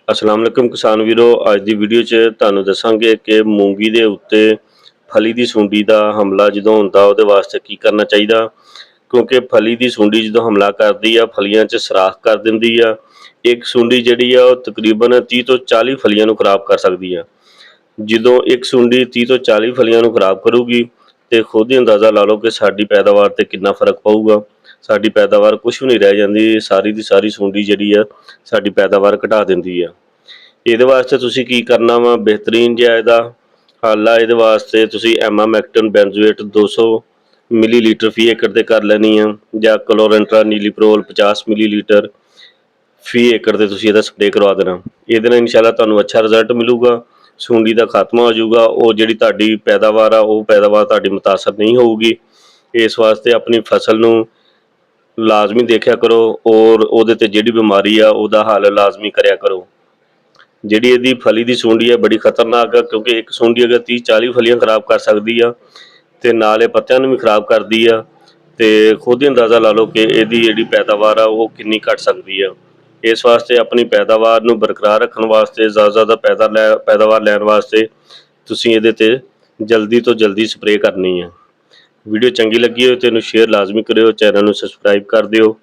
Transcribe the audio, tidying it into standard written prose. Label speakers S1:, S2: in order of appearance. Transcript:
S1: अस्सलाम वालेकुम किसान वीरो। अज की वीडियो च तुहानूं दसांगे कि मूंगी दे उत्ते फली दी सुंडी दा हमला जदों हुंदा उहदे वास्ते की करना चाहिदा, क्योंकि फली दी सुंडी जदों हमला करदी आ फलियां च सराख कर दिंदी आ। एक सुंडी जिहड़ी आ ओह तकरीबन 30 ਤੋਂ 40 फलियां नूं खराब कर सकदी आ। जदों एक सुंडी 30 ਤੋਂ 40 फलियां नूं खराब करूगी तो खुद ही अंदाज़ा ला लो कि साडी पैदावार ते कितना फर्क पऊगा। साडी पैदावार कुछ भी नहीं रह जाती, सारी दी सारी सुंडी जिहड़ी आ साडी पैदावार घटा दिंदी आ। ਇਹਦੇ ਵਾਸਤੇ ਤੁਸੀਂ ਕੀ ਕਰਨਾ ਵਾ, ਬਿਹਤਰੀਨ ਜਿਹਾ ਇਹਦਾ ਹੱਲ ਆ। ਇਹਦੇ ਵਾਸਤੇ ਤੁਸੀਂ ਐਮਾਮੈਕਟਨ ਬੈਂਜ਼ੋਏਟ 200 ਮਿਲੀਲੀਟਰ ਫੀ ਏਕੜ ਤੇ ਕਰ ਲੈਣੀ ਆ, ਜਾਂ ਕਲੋਰੈਂਟਰਾ ਨੀਲੀਪਰੋਲ 50 ਮਿਲੀਲੀਟਰ ਫੀ ਏਕੜ ਤੇ ਤੁਸੀਂ ਇਹਦਾ ਸਪਰੇਅ ਕਰਵਾ ਦੇਣਾ। ਇਹਦੇ ਨਾਲ ਇਨਸ਼ਾਅੱਲਾ ਤੁਹਾਨੂੰ ਅੱਛਾ ਰਿਜ਼ਲਟ ਮਿਲੂਗਾ, ਸੁੰਡੀ ਦਾ ਖਾਤਮਾ ਹੋ ਜਾਊਗਾ। ਉਹ ਜਿਹੜੀ ਤੁਹਾਡੀ ਪੈਦਾਵਾਰ ਆ ਉਹ ਪੈਦਾਵਾਰ ਤੁਹਾਡੀ ਮੁਤਾਸਰ ਨਹੀਂ ਹੋਊਗੀ। ਇਸ ਵਾਸਤੇ ਆਪਣੀ ਫਸਲ ਨੂੰ ਲਾਜ਼ਮੀ ਦੇਖਿਆ ਕਰੋ ਔਰ ਉਹਦੇ ਤੇ ਜਿਹੜੀ ਬਿਮਾਰੀ ਆ ਉਹਦਾ ਹੱਲ ਲਾਜ਼ਮੀ ਕਰਿਆ ਕਰੋ। ਜਿਹੜੀ ਇਹਦੀ ਫਲੀ ਦੀ ਸੁੰਡੀ ਹੈ ਬੜੀ ਖਤਰਨਾਕ ਆ, ਕਿਉਂਕਿ ਇੱਕ ਸੁੰਡੀ ਅਗਰ 30-40 ਫਲੀਆਂ ਖਰਾਬ ਕਰ ਸਕਦੀ ਆ ਤੇ ਨਾਲ ਇਹ ਪੱਤਿਆਂ ਨੂੰ ਵੀ ਖਰਾਬ ਕਰਦੀ ਆ, ਤੇ ਖੁਦ ਹੀ ਅੰਦਾਜ਼ਾ ਲਾ ਲਓ ਕਿ ਇਹਦੀ ਜਿਹੜੀ ਪੈਦਾਵਾਰ ਆ ਉਹ ਕਿੰਨੀ ਘਟ ਸਕਦੀ ਆ। ਇਸ ਵਾਸਤੇ ਆਪਣੀ ਪੈਦਾਵਾਰ ਨੂੰ ਬਰਕਰਾਰ ਰੱਖਣ ਵਾਸਤੇ ਜ਼ਿਆਦਾ ਪੈਦਾਵਾਰ ਲੈਣ ਵਾਸਤੇ ਤੁਸੀਂ ਇਹਦੇ ਤੇ ਜਲਦੀ ਤੋਂ ਜਲਦੀ ਸਪਰੇਅ ਕਰਨੀ ਆ। ਵੀਡੀਓ ਚੰਗੀ ਲੱਗੀ ਹੋਵੇ ਤਾਂ ਇਹਨੂੰ ਸ਼ੇਅਰ ਲਾਜ਼ਮੀ ਕਰਿਓ, ਚੈਨਲ ਨੂੰ ਸਬਸਕ੍ਰਾਈਬ ਕਰ ਦਿਓ।